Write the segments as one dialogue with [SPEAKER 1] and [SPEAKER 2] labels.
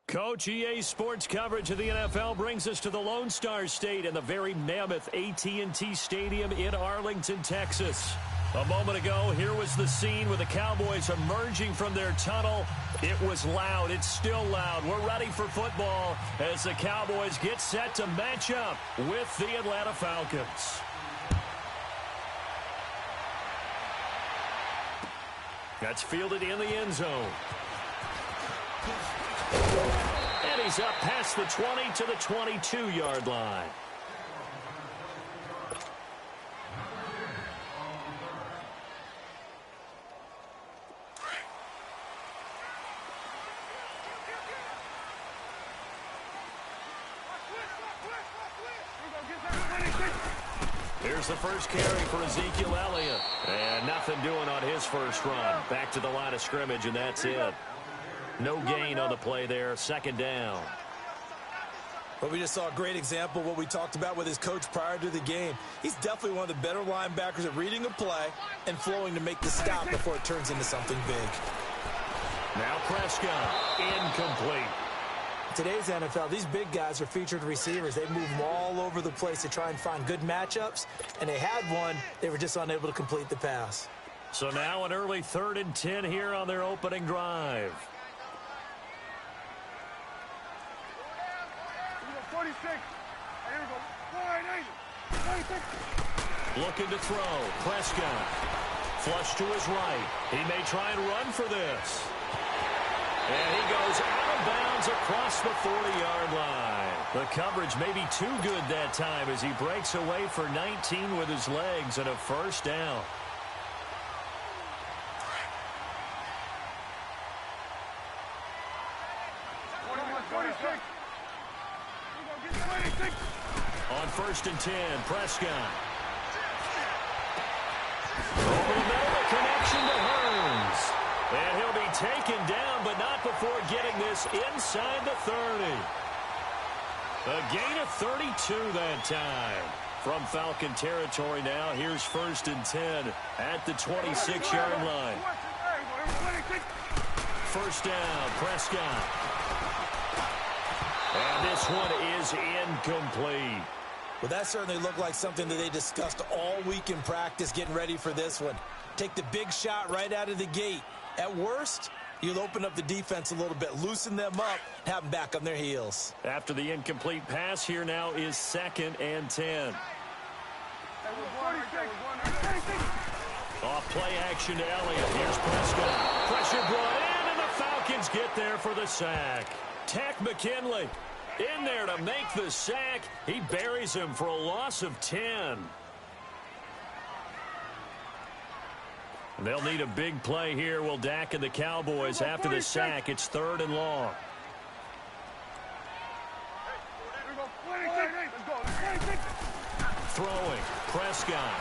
[SPEAKER 1] Coach, EA Sports coverage of the NFL brings us to the Lone Star State and the very mammoth AT&T Stadium in Arlington, Texas. A moment ago, here was the scene with the Cowboys emerging from their tunnel. It was loud. It's still loud. We're ready for football as the Cowboys get set to match up with the Atlanta Falcons. That's fielded in the end zone. And he's up past the 20 to the 22-yard line. Here's the first carry for Ezekiel Elliott. And nothing doing on his first run. Back to the line of scrimmage, and that's it. No gain on the play there. Second down.
[SPEAKER 2] Well, we just saw a great example of what we talked about with his coach prior to the game. He's definitely one of the better linebackers at reading a play and flowing to make the stop before it turns into something big.
[SPEAKER 1] Now Prescott, incomplete.
[SPEAKER 3] Today's NFL, these big guys are featured receivers. They move them all over the place to try and find good matchups, and they had one. They were just unable to complete the pass.
[SPEAKER 1] So now an early 3rd and 10 here on their opening drive.
[SPEAKER 4] 46. Here we go. 46.
[SPEAKER 1] Looking to throw. Prescott. Flush to his right. He may try and run for this. And he goes out of bounds across the 40-yard line. The coverage may be too good that time as he breaks away for 19 with his legs and a first down. On 1st and 10, Prescott. Over the middle, a connection to Hearns. And he'll be taken down, but not before getting this inside the 30. A gain of 32 that time. From Falcon territory now, here's 1st and 10 at the 26-yard line. First down, Prescott. And this one is incomplete.
[SPEAKER 2] Well, that certainly looked like something that they discussed all week in practice getting ready for this one. Take the big shot right out of the gate. At worst, you'll open up the defense a little bit, loosen them up, have them back on their heels.
[SPEAKER 1] After the incomplete pass, here now is 2nd and 10. Off play action to Elliott. Here's Prescott. Pressure brought in, and the Falcons get there for the sack. Tack McKinley in there to make the sack. He buries him for a loss of 10. And they'll need a big play here. Will Dak and the Cowboys after the sack. It's 3rd and long. Throwing. Prescott.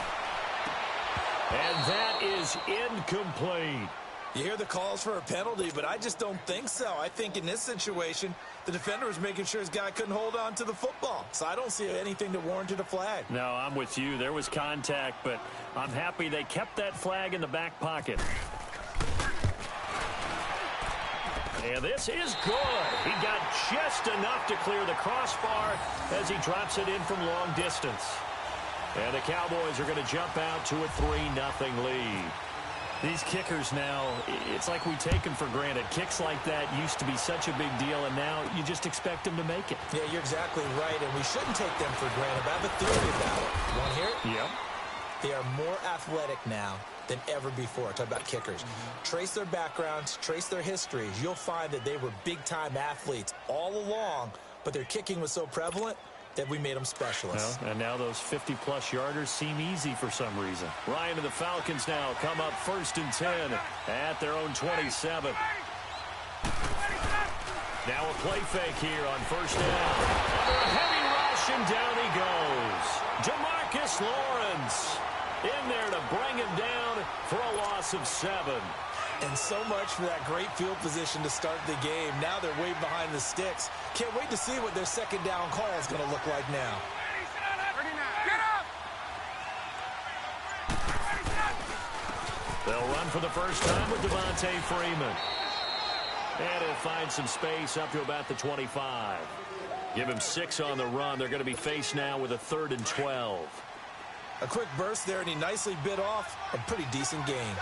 [SPEAKER 1] And that is incomplete.
[SPEAKER 2] You hear the calls for a penalty, but I just don't think so. I think in this situation, the defender was making sure his guy couldn't hold on to the football. So I don't see anything that warranted a flag.
[SPEAKER 1] No, I'm with you. There was contact, but I'm happy they kept that flag in the back pocket. And this is good. He got just enough to clear the crossbar as he drops it in from long distance. And the Cowboys are going to jump out to a 3-0 lead. These kickers now, it's like we take them for granted. Kicks like that used to be such a big deal, and now you just expect them to make it.
[SPEAKER 2] Yeah, you're exactly right, and we shouldn't take them for granted. But I have a theory about it. You want to hear it?
[SPEAKER 1] Yep.
[SPEAKER 2] They are more athletic now than ever before. Talk about kickers. Trace their backgrounds, trace their histories. You'll find that they were big-time athletes all along, but their kicking was so prevalent that we made them specialists.
[SPEAKER 1] Well, and now those 50-plus yarders seem easy for some reason. Ryan and the Falcons now come up 1st and 10 at their own 27. Now a play fake here on 1st down. Under a heavy rush, and down he goes. DeMarcus Lawrence in there to bring him down for a loss of 7.
[SPEAKER 2] And so much for that great field position to start the game. Now they're way behind the sticks. Can't wait to see what their 2nd down call is going to look like now.
[SPEAKER 1] They'll run for the first time with Devontae Freeman. And he'll find some space up to about the 25. Give him 6 on the run. They're going to be faced now with a 3rd and 12.
[SPEAKER 2] A quick burst there, and he nicely bit off a pretty decent gain.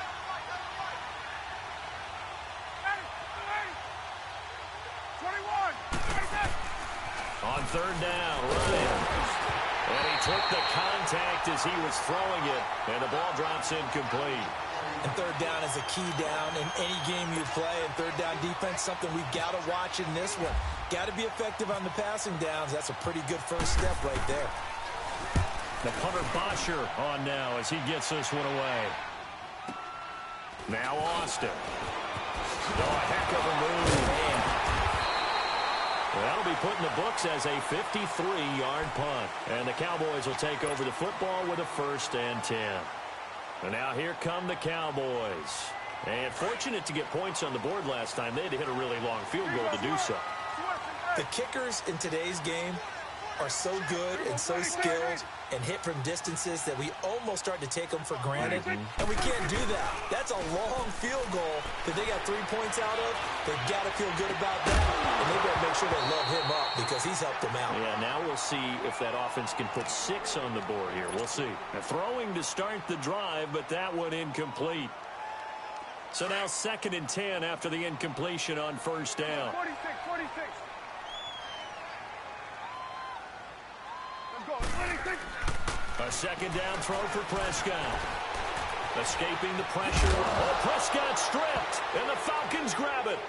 [SPEAKER 1] On 3rd down, Ryan. And he took the contact as he was throwing it, and the ball drops incomplete.
[SPEAKER 2] And 3rd down is a key down in any game you play. And 3rd down defense, something we've got to watch in this one. Got to be effective on the passing downs. That's a pretty good first step right there.
[SPEAKER 1] The punter Bosher on now as he gets this one away. Now Austin. Oh, a heck of a move. Man. Well, that'll be put in the books as a 53-yard punt. And the Cowboys will take over the football with a 1st and 10. And now here come the Cowboys. And fortunate to get points on the board last time. They had to hit a really long field goal to do so.
[SPEAKER 2] The kickers in today's game are so good and so skilled and hit from distances that we almost start to take them for granted. And we can't do that. That's a long field goal that they got 3 points out of. They've got to feel good about that. And they've got to make sure they load him up because he's helped them out.
[SPEAKER 1] Yeah, now we'll see if that offense can put 6 on the board here. We'll see. Now, throwing to start the drive, but that one incomplete. So now 2nd and 10 after the incompletion on 1st down.
[SPEAKER 4] 46.
[SPEAKER 1] A 2nd down throw for Prescott. Escaping the pressure. Oh, Prescott stripped, and the Falcons grab it.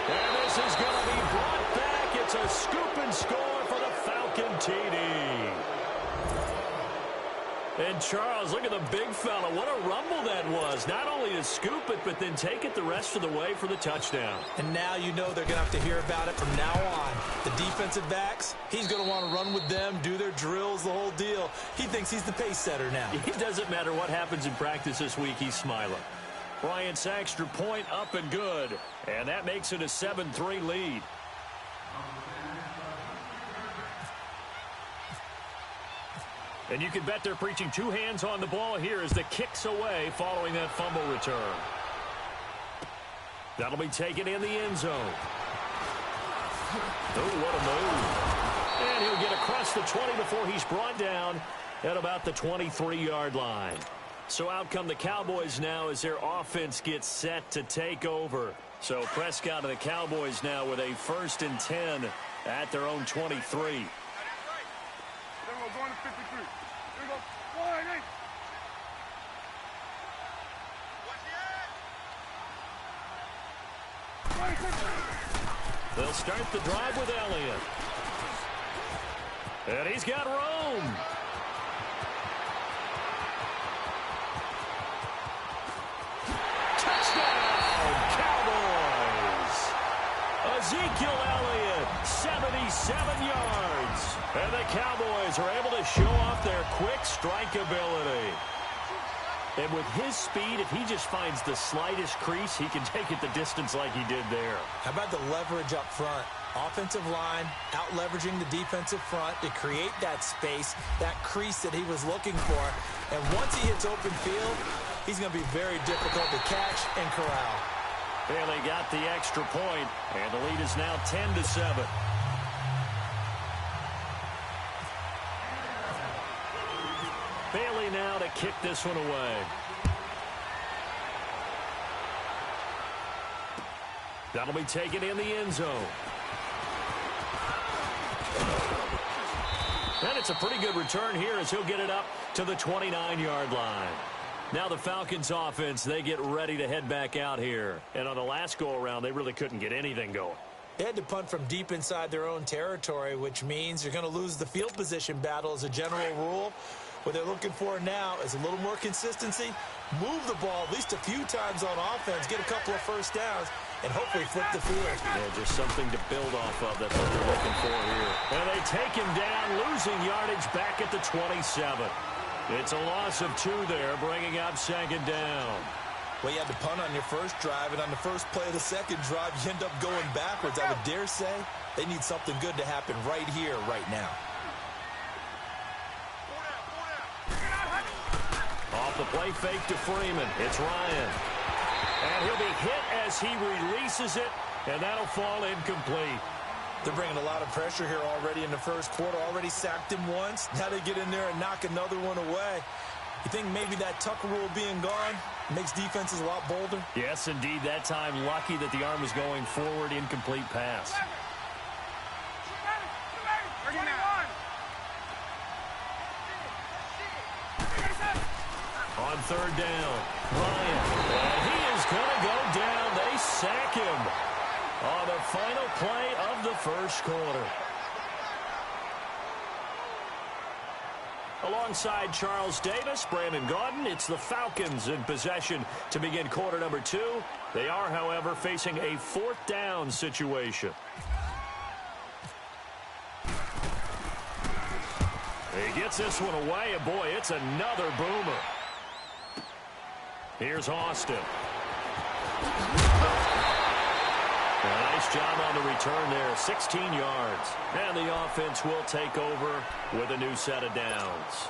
[SPEAKER 1] And this is going to be brought back. It's a scoop and score for the Falcon TD. And Charles, look at the big fella. What a rumble that was. Not only to scoop it, but then take it the rest of the way for the touchdown.
[SPEAKER 2] And now you know they're going to have to hear about it from now on. The defensive backs, he's going to want to run with them, do their drills, the whole deal. He thinks he's the pace setter now.
[SPEAKER 1] It doesn't matter what happens in practice this week, he's smiling. Bryant's extra point up and good. And that makes it a 7-3 lead. And you can bet they're preaching 2 hands on the ball here as the kick's away following that fumble return. That'll be taken in the end zone. Oh, what a move. And he'll get across the 20 before he's brought down at about the 23-yard line. So out come the Cowboys now as their offense gets set to take over. So Prescott and the Cowboys now with a 1st and 10 at their own 23.
[SPEAKER 4] Then we're going to 53. Here we go. 1-8.
[SPEAKER 1] They'll start the drive with Elliott. And he's got room. Touchdown, Cowboys. Ezekiel Elliott, 77 yards. And the Cowboys are able to show off their quick strike ability. And with his speed, if he just finds the slightest crease, he can take it the distance like he did there.
[SPEAKER 2] How about the leverage up front? Offensive line out-leveraging the defensive front to create that space, that crease that he was looking for. And once he hits open field, he's going to be very difficult to catch and corral.
[SPEAKER 1] Bailey got the extra point, and the lead is now 10-7. Bailey now to kick this one away. That'll be taken in the end zone. And it's a pretty good return here as he'll get it up to the 29-yard line. Now the Falcons offense, they get ready to head back out here. And on the last go-around, they really couldn't get anything going.
[SPEAKER 2] They had to punt from deep inside their own territory, which means you're going to lose the field position battle as a general rule. What they're looking for now is a little more consistency, move the ball at least a few times on offense, get a couple of first downs, and hopefully flip the field.
[SPEAKER 1] Yeah, just something to build off of. That's what they're looking for here. And they take him down, losing yardage back at the 27. It's a loss of 2 there, bringing up 2nd down.
[SPEAKER 2] Well, you had to punt on your first drive, and on the first play of the second drive, you end up going backwards. I would dare say they need something good to happen right here, right now.
[SPEAKER 1] Off the play fake to Freeman. It's Ryan. And he'll be hit as he releases it, and that'll fall incomplete.
[SPEAKER 2] They're bringing a lot of pressure here already in the first quarter. Already sacked him once. Now they get in there and knock another one away. You think maybe that Tucker rule being gone makes defenses a lot bolder?
[SPEAKER 1] Yes, indeed. That time, lucky that the arm was going forward. Incomplete pass. On third down, Ryan. And he is going to go down. They sack him on the final play of the first quarter. Alongside Charles Davis, Brandon Gaudin, it's the Falcons in possession to begin quarter number 2. They are, however, facing a fourth down situation. He gets this one away, and boy, it's another boomer. Here's Austin. A nice job on the return there, 16 yards. And the offense will take over with a new set of downs.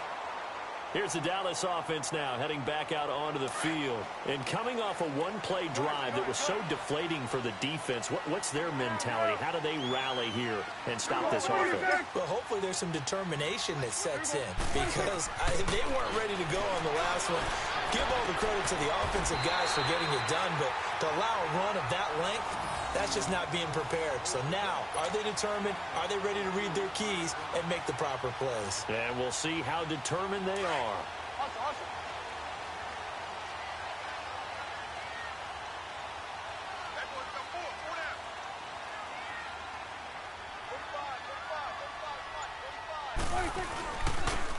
[SPEAKER 1] Here's the Dallas offense now, heading back out onto the field. And coming off a one-play drive that was so deflating for the defense, what's their mentality? How do they rally here and stop this offense?
[SPEAKER 2] Well, hopefully there's some determination that sets in, because they weren't ready to go on the last one. Give all the credit to the offensive guys for getting it done, but to allow a run of that length, that's just not being prepared. So now, are they determined? Are they ready to read their keys and make the proper plays?
[SPEAKER 1] And we'll see how determined they are.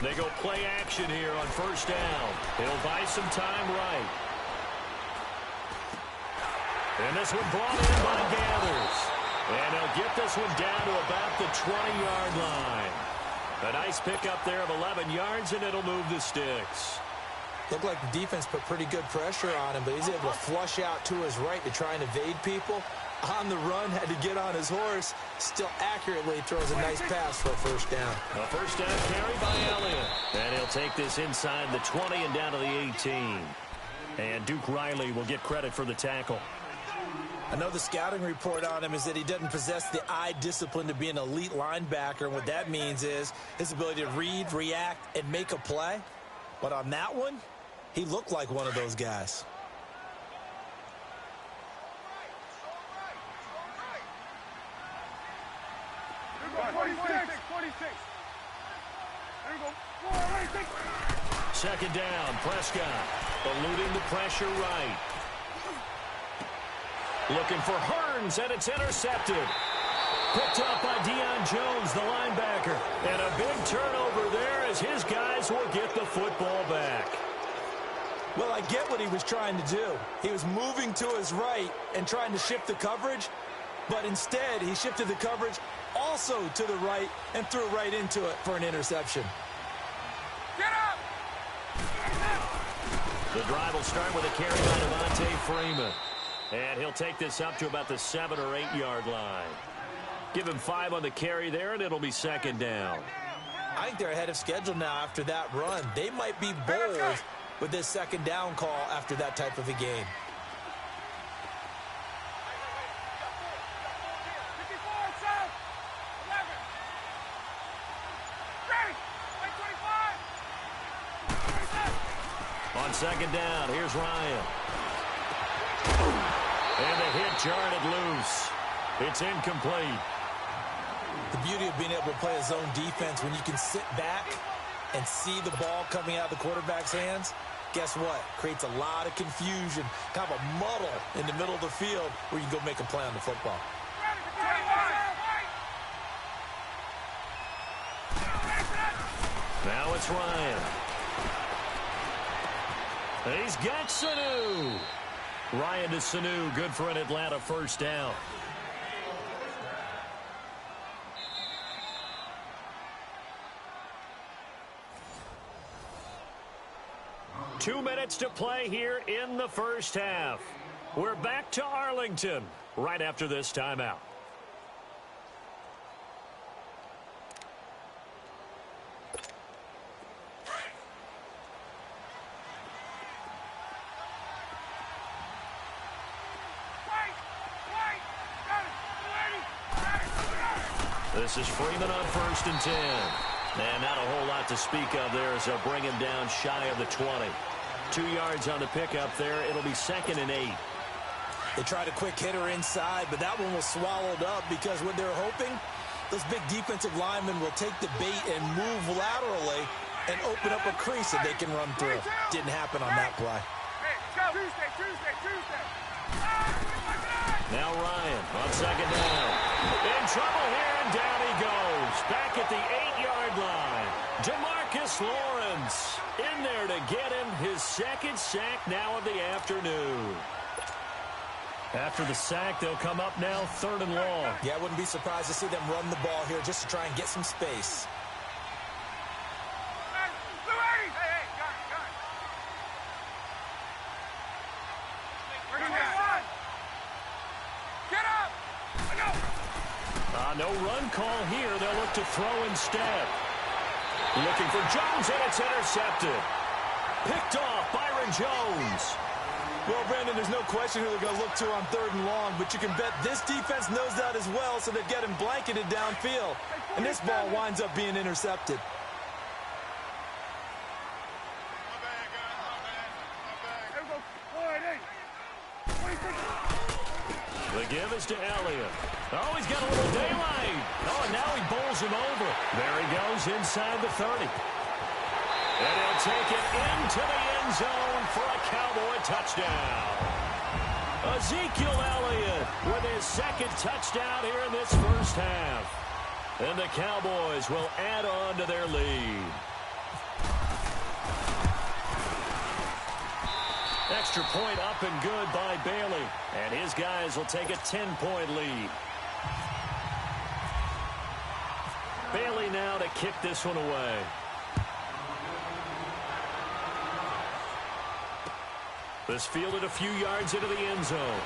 [SPEAKER 1] They go play action here on first down. He'll buy some time right. And this one brought in by Gathers. And they'll get this one down to about the 20-yard line. A nice pickup there of 11 yards, and it'll move the sticks.
[SPEAKER 3] Looked like the defense put pretty good pressure on him, but he's able to flush out to his right to try and evade people. On the run, had to get on his horse. Still accurately throws a nice pass for a first down.
[SPEAKER 1] A first down carry by Elliott. And he'll take this inside the 20 and down to the 18. And Duke Riley will get credit for the tackle.
[SPEAKER 2] I know the scouting report on him is that he doesn't possess the eye discipline to be an elite linebacker. And what that means is his ability to read, react, and make a play. But on that one, he looked like one of those guys.
[SPEAKER 1] Second down, Prescott eluding the pressure right. Looking for Hearns, and it's intercepted. Picked up by Deion Jones, the linebacker. And a big turnover there as his guys will get the football back.
[SPEAKER 2] Well, I get what he was trying to do. He was moving to his right and trying to shift the coverage, but instead he shifted the coverage also to the right and threw right into it for an interception.
[SPEAKER 4] Get up!
[SPEAKER 1] The drive will start with a carry by Devontae Freeman. And he'll take this up to about the 7 or 8 yard line. Give him 5 on the carry there, and it'll be second down.
[SPEAKER 2] I think they're ahead of schedule now after that run. They might be bold with this second down call after that type of a game.
[SPEAKER 1] On second down, here's Ryan. And the hit jarred it loose. It's incomplete.
[SPEAKER 2] The beauty of being able to play a zone defense when you can sit back and see the ball coming out of the quarterback's hands, guess what? Creates a lot of confusion, kind of a muddle in the middle of the field where you can go make a play on the football.
[SPEAKER 1] Now it's Ryan. And he's got Sanu. Ryan to Sanu, good for an Atlanta first down. Two minutes to play here in the first half. We're back to Arlington right after this timeout. This is Freeman on 1st and 10. And not a whole lot to speak of there as they'll bring him down shy of the 20. 2 yards on the pickup there. It'll be 2nd and 8.
[SPEAKER 2] They tried a quick hitter inside, but that one was swallowed up because what they're hoping, those big defensive linemen will take the bait and move laterally and open up a crease that they can run through. Didn't happen on that play.
[SPEAKER 4] Tuesday.
[SPEAKER 1] Now Ryan on 2nd down. In trouble here, and down he goes. Back at the 8-yard line. DeMarcus Lawrence in there to get him his 2nd sack now of the afternoon. After the sack, they'll come up now 3rd and long.
[SPEAKER 2] Yeah, I wouldn't be surprised to see them run the ball here just to try and get some space.
[SPEAKER 1] No run call here. They'll look to throw instead. Looking for Jones, and it's intercepted. Picked off Byron Jones.
[SPEAKER 3] Well, Brandon, there's no question who they're going to look to on 3rd and long, but you can bet this defense knows that as well, so they're getting blanketed downfield. And this ball winds up being intercepted.
[SPEAKER 1] The give is to Elliott. Oh, he's got a little daylight. Oh, and now he bowls him over. There he goes inside the 30. And he'll take it into the end zone for a Cowboy touchdown. Ezekiel Elliott with his 2nd touchdown here in this first half. And the Cowboys will add on to their lead. Extra point up and good by Bailey. And his guys will take a 10-point lead. Bailey now to kick this one away. This fielded a few yards into the end zone.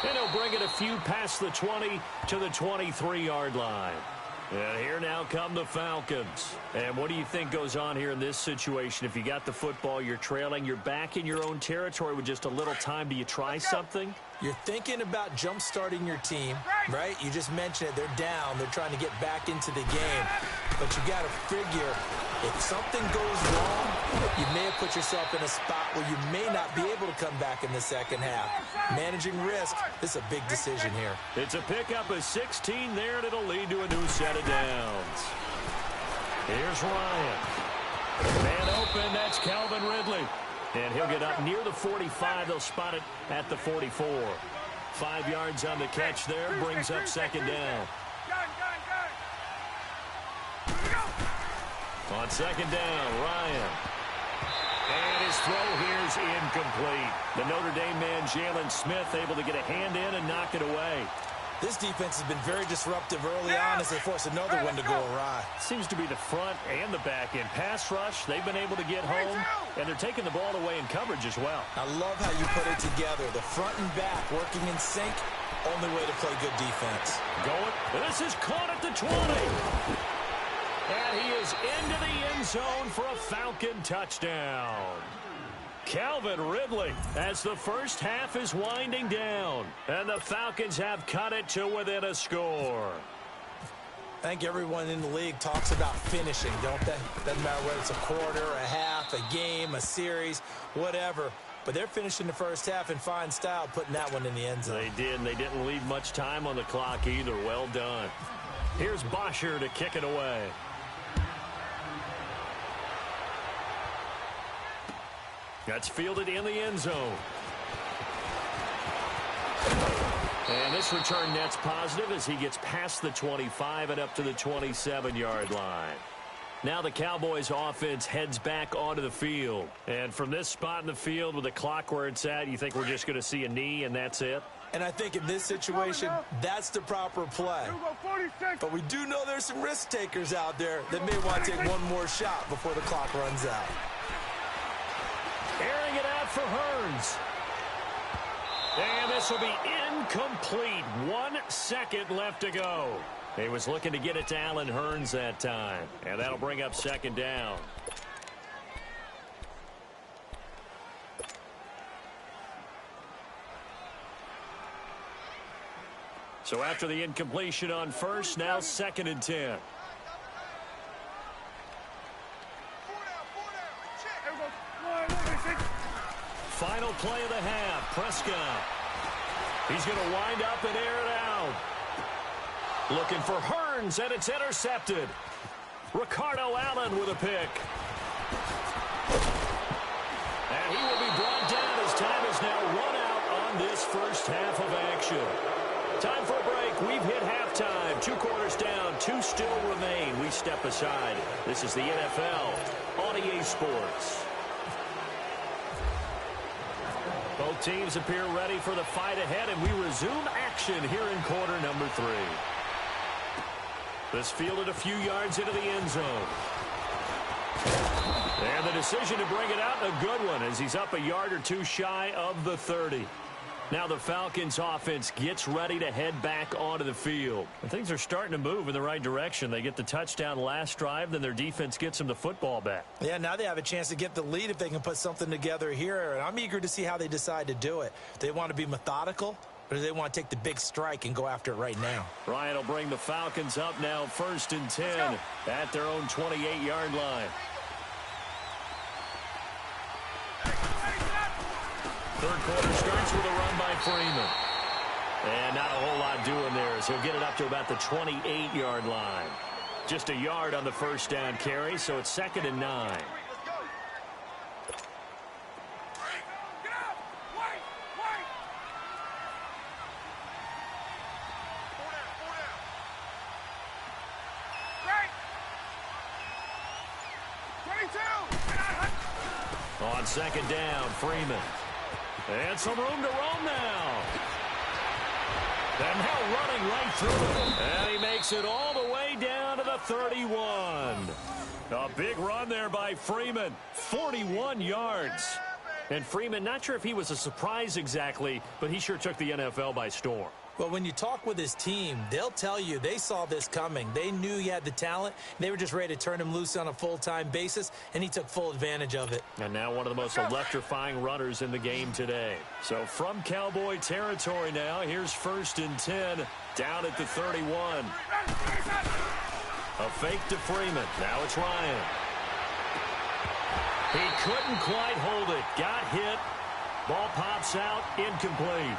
[SPEAKER 1] And he'll bring it a few past the 20 to the 23-yard line. And here now come the Falcons. And what do you think goes on here in this situation? If you got the football, you're trailing, you're back in your own territory with just a little time. Do you try something?
[SPEAKER 2] You're thinking about jump-starting your team, right? You just mentioned it. They're down. They're trying to get back into the game. But you got to figure, if something goes wrong, you may have put yourself in a spot where you may not be able to come back in the second half. Managing risk, this is a big decision here.
[SPEAKER 1] It's a pickup of 16 there, and it'll lead to a new set of downs. Here's Ryan. Man open, that's Calvin Ridley. And he'll get up near the 45. They'll spot it at the 44. 5 yards on the catch there, brings up 2nd down. On 2nd down, Ryan. And his throw here's incomplete. The Notre Dame man, Jalen Smith, able to get a hand in and knock it away.
[SPEAKER 2] This defense has been very disruptive early on as they force another one to go awry.
[SPEAKER 1] Seems to be the front and the back end. Pass rush, they've been able to get home, and they're taking the ball away in coverage as well.
[SPEAKER 2] I love how you put it together. The front and back working in sync, only way to play good defense.
[SPEAKER 1] Going, this is caught at the 20. And he is into the end zone for a Falcon touchdown. Calvin Ridley as the first half is winding down. And the Falcons have cut it to within a score.
[SPEAKER 2] I think everyone in the league talks about finishing, don't they? Doesn't matter whether it's a quarter, a half, a game, a series, whatever. But they're finishing the first half in fine style, putting that one in the end zone.
[SPEAKER 1] They did, and they didn't leave much time on the clock either. Well done. Here's Bosher to kick it away. That's fielded in the end zone. And this return net's positive as he gets past the 25 and up to the 27-yard line. Now the Cowboys offense heads back onto the field. And from this spot in the field with the clock where it's at, you think we're just going to see a knee and that's it?
[SPEAKER 2] And I think in this situation, that's the proper play. But we do know there's some risk takers out there that may want to take one more shot before the clock runs out.
[SPEAKER 1] Airing it out for Hearns. And this will be incomplete. 1 second left to go. He was looking to get it to Allen Hearns that time. And that'll bring up 2nd down. So after the incompletion on first, now 2nd and 10. Final play of the half. Prescott. He's going to wind up and air it out. Looking for Hearns, and it's intercepted. Ricardo Allen with a pick. And he will be brought down as time is now run out on this first half of action. Time for a break. We've hit halftime. 2 quarters down. 2 still remain. We step aside. This is the NFL on EA Sports. Both teams appear ready for the fight ahead, and we resume action here in quarter number 3. This fielded a few yards into the end zone. And the decision to bring it out, a good one, as he's up a yard or 2 shy of the 30. Now the Falcons offense gets ready to head back onto the field. And things are starting to move in the right direction. They get the touchdown last drive, then their defense gets them the football back.
[SPEAKER 2] Yeah, now they have a chance to get the lead if they can put something together here. And I'm eager to see how they decide to do it. They want to be methodical, or do they want to take the big strike and go after it right now?
[SPEAKER 1] Ryan will bring the Falcons up now 1st and 10 at their own 28-yard line. Third quarter starts with a run by Freeman. And not a whole lot doing there as he'll get it up to about the 28-yard line. Just a yard on the first down carry, so it's 2nd and 9. On 2nd down, Freeman. And some room to roam now. And now running right through it. And he makes it all the way down to the 31. A big run there by Freeman. 41 yards. And Freeman, not sure if he was a surprise exactly, but he sure took the NFL by storm.
[SPEAKER 2] Well, when you talk with his team, they'll tell you they saw this coming. They knew he had the talent. They were just ready to turn him loose on a full-time basis, and he took full advantage of it.
[SPEAKER 1] And now one of the most electrifying runners in the game today. So from Cowboy territory now, here's 1st and 10 down at the 31. A fake to Freeman. Now it's Ryan. He couldn't quite hold it. Got hit. Ball pops out. Incomplete.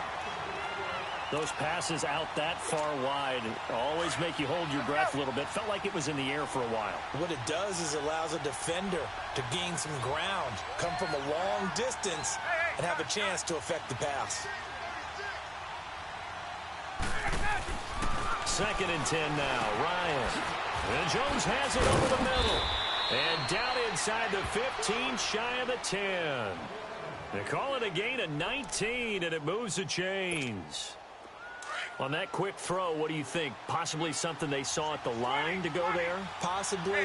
[SPEAKER 1] Those passes out that far wide always make you hold your breath a little bit. Felt like it was in the air for a while.
[SPEAKER 2] What it does is allows a defender to gain some ground, come from a long distance, and have a chance to affect the pass.
[SPEAKER 1] 2nd and 10 now. Ryan. And Jones has it over the middle. And down inside the 15, shy of the 10. They call it a gain of 19, and it moves the chains. On that quick throw, what do you think? Possibly something they saw at the line to go there?
[SPEAKER 2] Possibly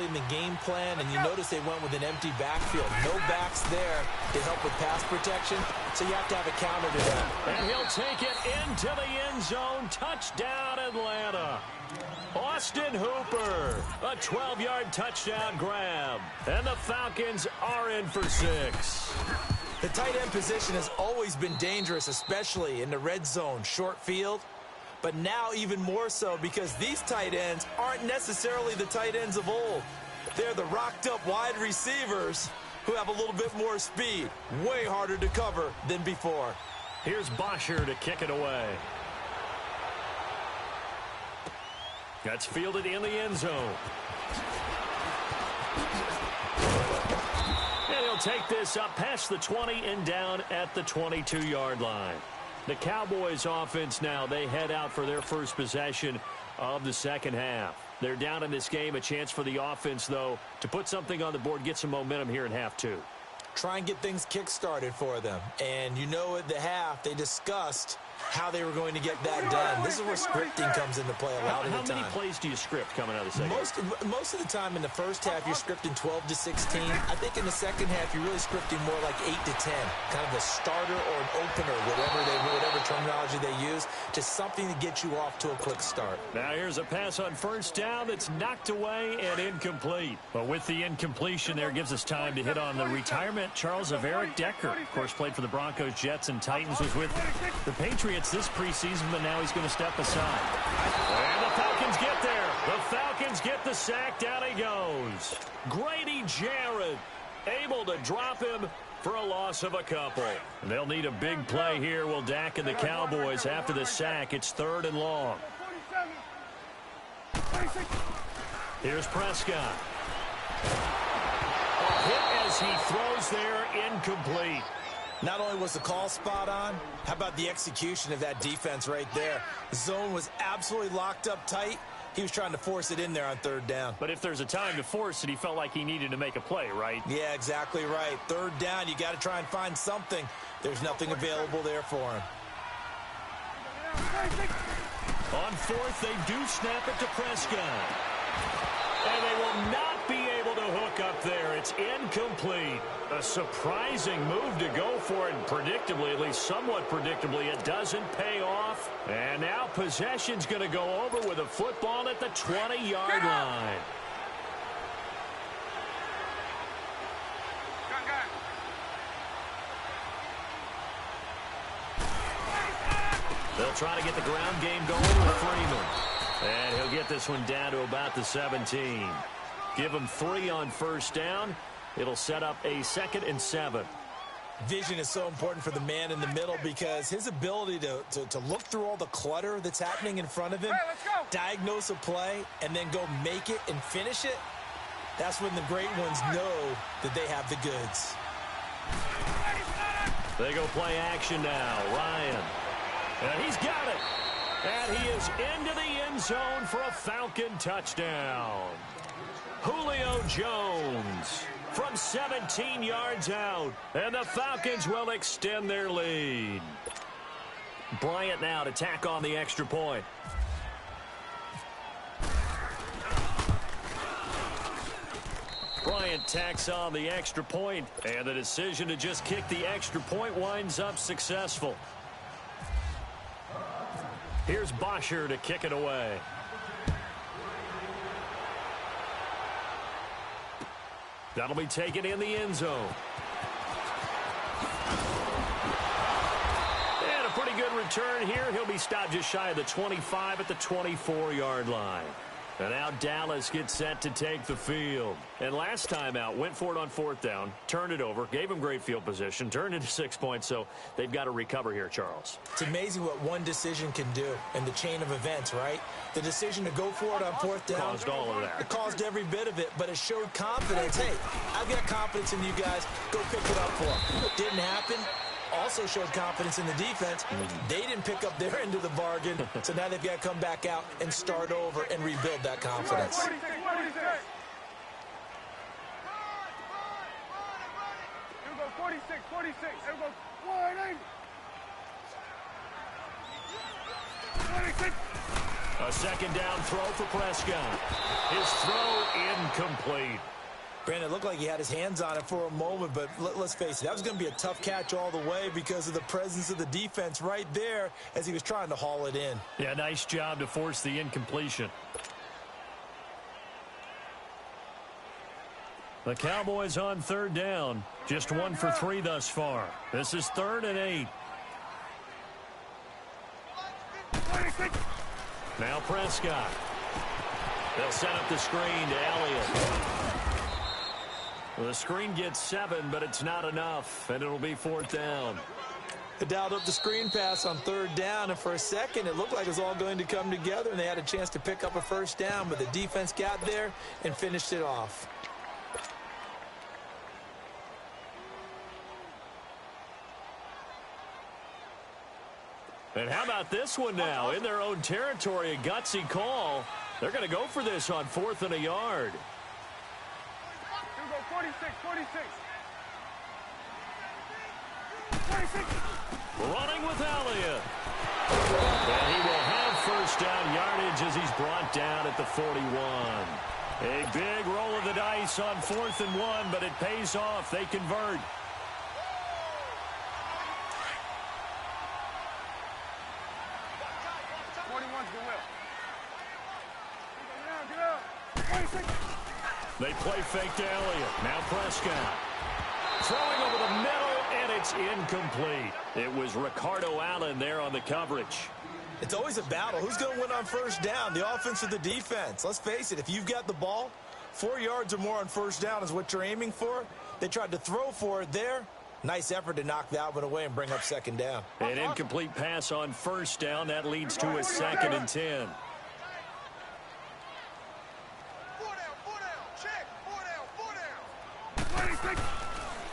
[SPEAKER 2] in the game plan. And you notice they went with an empty backfield. No backs there to help with pass protection. So you have to have a counter to that.
[SPEAKER 1] And he'll take it into the end zone. Touchdown, Atlanta. Austin Hooper. A 12-yard touchdown grab. And the Falcons are in for 6.
[SPEAKER 2] The tight end position has always been dangerous, especially in the red zone, short field. But now even more so because these tight ends aren't necessarily the tight ends of old. They're the rocked-up wide receivers who have a little bit more speed. Way harder to cover than before.
[SPEAKER 1] Here's Bosher to kick it away. That's fielded in the end zone. And he'll take this up past the 20 and down at the 22-yard line. The Cowboys offense now, they head out for their first possession of the second half. They're down in this game. A chance for the offense, though, to put something on the board, get some momentum here in half 2.
[SPEAKER 2] Try and get things kick-started for them. And you know at the half, they discussed how they were going to get that done. This is where scripting comes into play a lot of the time.
[SPEAKER 1] How many plays do you script coming out of the second half?
[SPEAKER 2] Most of the time in the first half, you're scripting 12 to 16. I think in the second half, you're really scripting more like 8 to 10. Kind of a starter or an opener, whatever terminology they use, just something to get you off to a quick start.
[SPEAKER 1] Now here's a pass on first down that's knocked away and incomplete. But with the incompletion there, gives us time to hit on the retirement Charles of Eric Decker. Of course, played for the Broncos, Jets, and Titans, was with the Patriots Patriots this preseason, but now he's going to step aside. And the Falcons get there. The Falcons get the sack. Down he goes. Grady Jarrett able to drop him for a loss of a couple. And they'll need a big play here. Will Dak and the Cowboys after the sack. It's 3rd and long. Here's Prescott. A hit as he throws there, incomplete.
[SPEAKER 2] Not only was the call spot on, how about the execution of that defense right there? The zone was absolutely locked up tight. He was trying to force it in there on 3rd down.
[SPEAKER 1] But if there's a time to force it, he felt like he needed to make a play, right?
[SPEAKER 2] Yeah, exactly right. 3rd down, you got to try and find something. There's nothing available there for him.
[SPEAKER 1] On 4th, they do snap it to Prescott. And they will not be able to hook up there. It's incomplete. A surprising move to go for it, and predictably, at least somewhat predictably, it doesn't pay off. And now possession's going to go over with a football at the 20-yard line. They'll try to get the ground game going with Freeman. And he'll get this one down to about the 17. Give him 3 on 1st down. It'll set up a 2nd and 7.
[SPEAKER 2] Vision is so important for the man in the middle because his ability to look through all the clutter that's happening in front of him, diagnose a play, and then go make it and finish it, that's when the great ones know that they have the goods.
[SPEAKER 1] They go play action now. Ryan. And he's got it. And he is into the end zone for a Falcon touchdown. Julio Jones from 17 yards out. And the Falcons will extend their lead. Bryant now to tack on the extra point. Bryant tacks on the extra point. And the decision to just kick the extra point winds up successful. Here's Bosher to kick it away. That'll be taken in the end zone. And a pretty good return here. He'll be stopped just shy of the 25 at the 24-yard line. And now Dallas gets set to take the field. And last time out, went for it on 4th down, turned it over, gave him great field position, turned into 6 points, so they've got to recover here, Charles.
[SPEAKER 2] It's amazing what one decision can do in the chain of events, right? The decision to go for it on 4th down.
[SPEAKER 1] Caused all of that.
[SPEAKER 2] It caused every bit of it, but it showed confidence. Hey, I've got confidence in you guys. Go pick it up for them. Didn't happen. Also showed confidence in the defense. They didn't pick up their end of the bargain, so now they've got to come back out and start over and rebuild that confidence.
[SPEAKER 4] Here we go, 46. Here we go, 180. 46.
[SPEAKER 1] A 2nd down throw for Prescott. His throw incomplete.
[SPEAKER 2] Brandon, it looked like he had his hands on it for a moment, but let's face it, that was going to be a tough catch all the way because of the presence of the defense right there as he was trying to haul it in.
[SPEAKER 1] Yeah, nice job to force the incompletion. The Cowboys on 3rd down. Just 1 for 3 thus far. This is 3rd and 8. Now Prescott. They'll set up the screen to Elliott. Well, the screen gets 7, but it's not enough, and it'll be 4th down.
[SPEAKER 2] They dialed up the screen pass on 3rd down, and for a second, it looked like it was all going to come together, and they had a chance to pick up a 1st down, but the defense got there and finished it off.
[SPEAKER 1] And how about this one now? In their own territory, a gutsy call. They're going to go for this on 4th and a yard.
[SPEAKER 4] 46.
[SPEAKER 1] Running with Elliott. And he will have 1st down yardage as he's brought down at the 41. A big roll of the dice on 4th and 1, but it pays off. They convert. They play fake to Elliott. Now Prescott. Throwing over the middle, and it's incomplete. It was Ricardo Allen there on the coverage.
[SPEAKER 2] It's always a battle. Who's going to win on first down, the offense or the defense? Let's face it, if you've got the ball, 4 yards or more on first down is what you're aiming for. They tried to throw for it there. Nice effort to knock that one away and bring up second down.
[SPEAKER 1] An incomplete pass on first down. That leads to a 2nd and 10.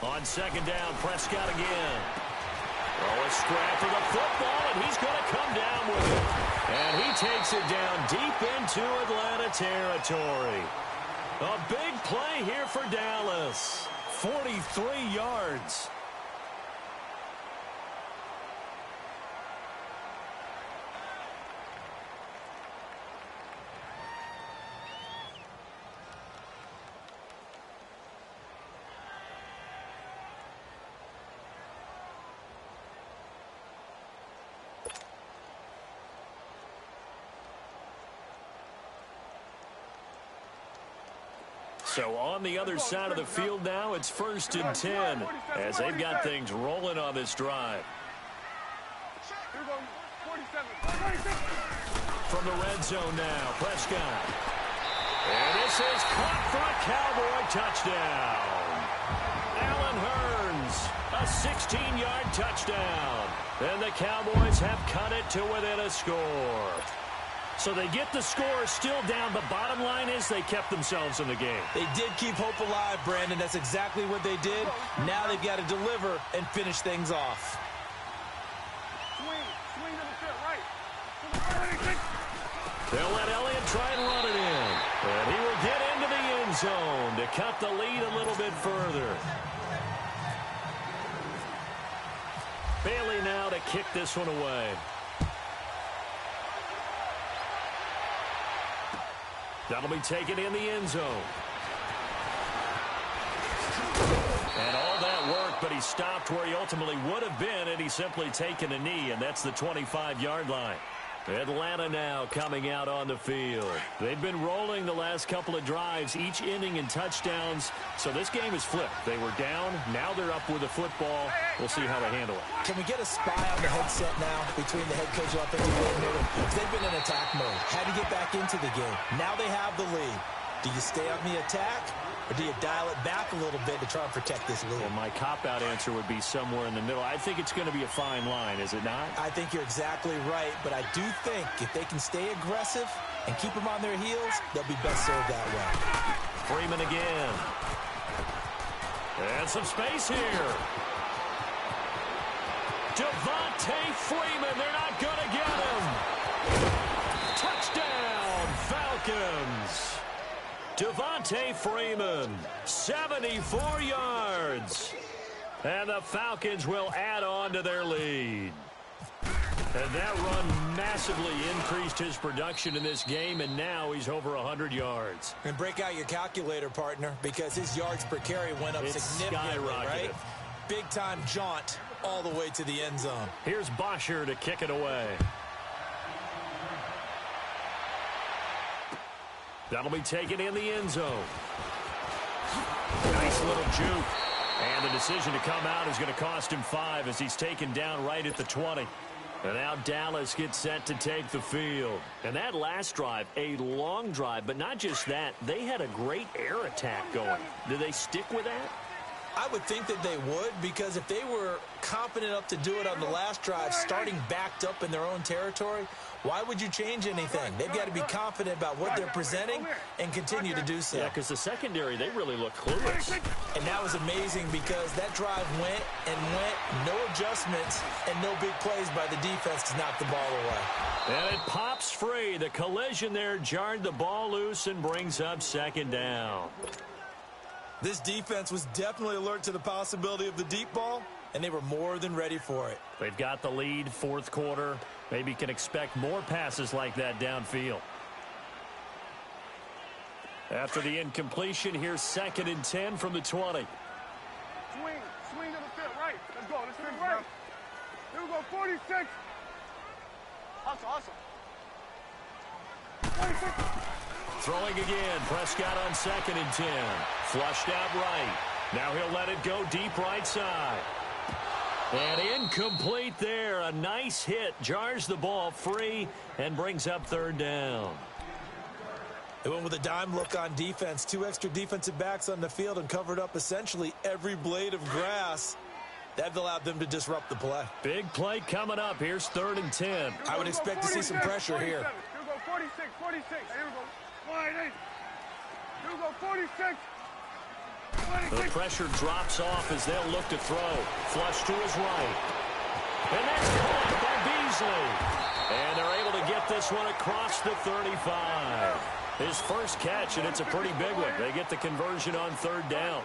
[SPEAKER 1] On second down, Prescott again. Oh, a scrap for the football, and he's going to come down with it. And he takes it down deep into Atlanta territory. A big play here for Dallas. 43 yards. So on the other side of the field now, it's 1st and 10 as they've got things rolling on this drive. From the red zone now, Prescott. And this is caught for a Cowboy touchdown. Allen Hurns, a 16-yard touchdown. And the Cowboys have cut it to within a score. So they get the score still down. The bottom line is they kept themselves in the game.
[SPEAKER 2] They did keep hope alive, Brandon. That's exactly what they did. Now they've got to deliver and finish things off.
[SPEAKER 4] Swing to the fit, right.
[SPEAKER 1] They'll let Elliott try and run it in. And he will get into the end zone to cut the lead a little bit further. Bailey now to kick this one away. That'll be taken in the end zone. And all that work, but he stopped where he ultimately would have been, and he's simply taken a knee, and that's the 25-yard line. Atlanta now coming out on the field. They've been rolling the last couple of drives, each inning in touchdowns, so this game is flipped. They were down, now they're up with the football. We'll see how they handle it.
[SPEAKER 2] Can we get a spy on the headset now between the head coach and offensive coordinator? They've been in attack mode, had to get back into the game. Now they have the lead. Do you stay on the attack, or do you dial it back a little bit to try and protect this lead?
[SPEAKER 1] Well, my cop-out answer would be somewhere in the middle. I think it's going to be a fine line, is it not?
[SPEAKER 2] I think you're exactly right, but I do think if they can stay aggressive and keep them on their heels, they'll be best served that way.
[SPEAKER 1] Freeman again. And some space here. Devontae Freeman, they're not going to get him. Touchdown, Falcons. Devontae Freeman, 74 yards. And the Falcons will add on to their lead. And that run massively increased his production in this game, and now he's over 100 yards.
[SPEAKER 2] And break out your calculator, partner, because his yards per carry went up significantly, right? Big-time jaunt all the way to the end zone.
[SPEAKER 1] Here's Bosher to kick it away. That'll be taken in the end zone. Nice little juke. And the decision to come out is going to cost him 5 as he's taken down right at the 20. And now Dallas gets set to take the field. And that last drive, a long drive, but not just that. They had a great air attack going. Do they stick with that?
[SPEAKER 2] I would think that they would, because if they were confident enough to do it on the last drive, starting backed up in their own territory, why would you change anything? They've got to be confident about what they're presenting and continue to do so.
[SPEAKER 1] Yeah, because the secondary, they really look clueless.
[SPEAKER 2] And that was amazing because that drive went and went, no adjustments, and no big plays by the defense to knock the ball away.
[SPEAKER 1] And it pops free. The collision there jarred the ball loose and brings up second down.
[SPEAKER 2] This defense was definitely alert to the possibility of the deep ball, and they were more than ready for it.
[SPEAKER 1] They've got the lead, fourth quarter. Maybe can expect more passes like that downfield. After the incompletion, here's 2nd and 10 from the 20.
[SPEAKER 4] Swing to the fit, right. Let's go, let's swing right. Here we go, 46. Awesome. 46.
[SPEAKER 1] Throwing again, Prescott on 2nd and 10. Flushed out right. Now he'll let it go deep right side. And incomplete there. A nice hit. Jars the ball free and brings up third down.
[SPEAKER 2] They went with a dime look on defense. 2 extra defensive backs on the field and covered up essentially every blade of grass. That allowed them to disrupt the play.
[SPEAKER 1] Big play coming up. Here's 3rd and 10.
[SPEAKER 2] I would expect to see some pressure here.
[SPEAKER 4] Here we go, 46, 46. Here we go. Wide 8. Here we go, 46.
[SPEAKER 1] The pressure drops off as they'll look to throw. Flush to his right. And that's caught by Beasley. And they're able to get this one across the 35. His first catch, and it's a pretty big one. They get the conversion on 3rd down.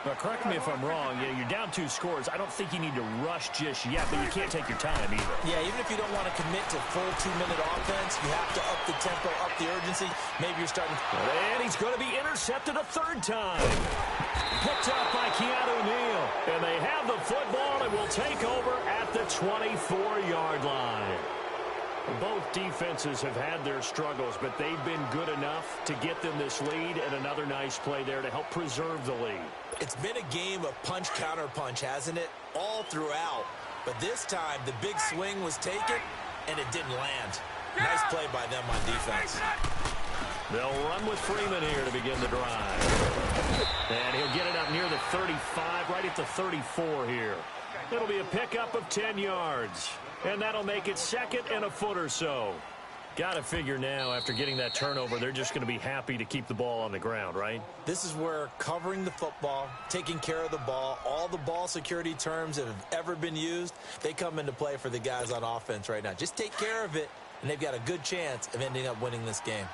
[SPEAKER 1] Now, correct me if I'm wrong. You're down 2 scores. I don't think you need to rush just yet, but you can't take your time either.
[SPEAKER 2] Yeah, even if you don't want to commit to full 2-minute offense, you have to up the tempo, up the urgency. Maybe you're starting.
[SPEAKER 1] And he's going to be intercepted a 3rd time. Picked up by Keanu Neal. And they have the football and will take over at the 24-yard line. Both defenses have had their struggles, but they've been good enough to get them this lead, and another nice play there to help preserve the lead.
[SPEAKER 2] It's been a game of punch-counter-punch, hasn't it? All throughout. But this time, the big swing was taken, and it didn't land. Nice play by them on defense.
[SPEAKER 1] They'll run with Freeman here to begin the drive. And he'll get it up near the 35, right at the 34 here. It'll be a pickup of 10 yards. And that'll make it 2nd and a foot or so. Got to figure now, after getting that turnover, they're just going to be happy to keep the ball on the ground, right?
[SPEAKER 2] This is where covering the football, taking care of the ball, all the ball security terms that have ever been used, they come into play for the guys on offense right now. Just take care of it, and they've got a good chance of ending up winning this game.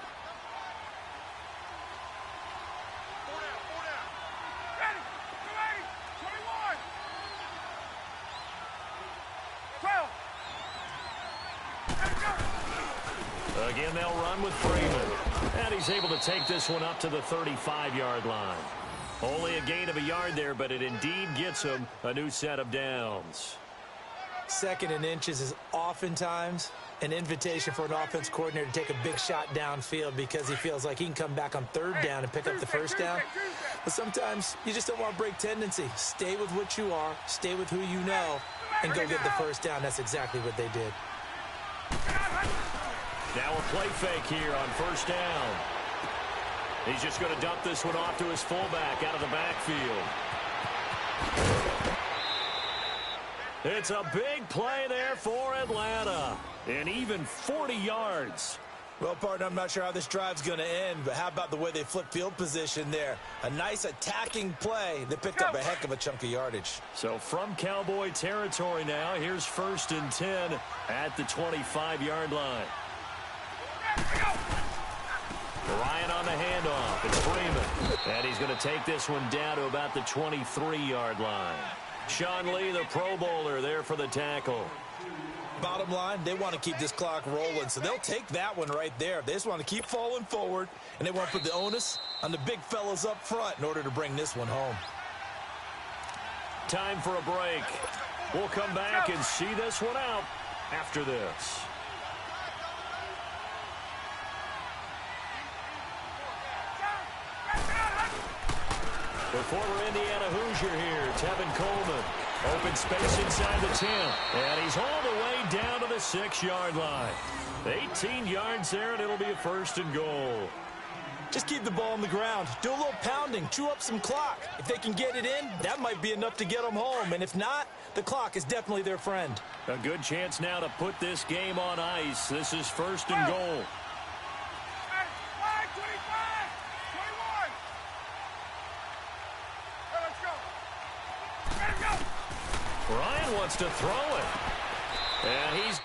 [SPEAKER 1] Again, they'll run with Freeman. And he's able to take this one up to the 35-yard line. Only a gain of a yard there, but it indeed gets him a new set of downs.
[SPEAKER 2] 2nd and inches is oftentimes an invitation for an offense coordinator to take a big shot downfield because he feels like he can come back on 3rd down and pick up the 1st down. But sometimes you just don't want to break tendency. Stay with what you are, stay with who you know, and go get the 1st down. That's exactly what they did.
[SPEAKER 1] Now a play fake here on 1st down. He's just going to dump this one off to his fullback out of the backfield. It's a big play there for Atlanta. And even 40 yards.
[SPEAKER 2] Well, partner, I'm not sure how this drive's going to end, but how about the way they flip field position there? A nice attacking play that picked up a heck of a chunk of yardage.
[SPEAKER 1] So from Cowboy territory now, here's 1st and 10 at the 25-yard line. Ryan on the handoff. It's Freeman. And he's going to take this one down to about the 23-yard line. Sean Lee, the Pro Bowler, there for the tackle.
[SPEAKER 2] Bottom line, they want to keep this clock rolling, so they'll take that one right there. They just want to keep falling forward, and they want to put the onus on the big fellas up front in order to bring this one home.
[SPEAKER 1] Time for a break. We'll come back and see this one out after this. The former Indiana Hoosier here, Tevin Coleman. Open space inside the 10. And he's all the way down to the 6-yard line. 18 yards there, and it'll be a 1st and goal.
[SPEAKER 2] Just keep the ball on the ground. Do a little pounding. Chew up some clock. If they can get it in, that might be enough to get them home. And if not, the clock is definitely their friend.
[SPEAKER 1] A good chance now to put this game on ice. This is 1st and goal. Ryan wants to throw it. And he's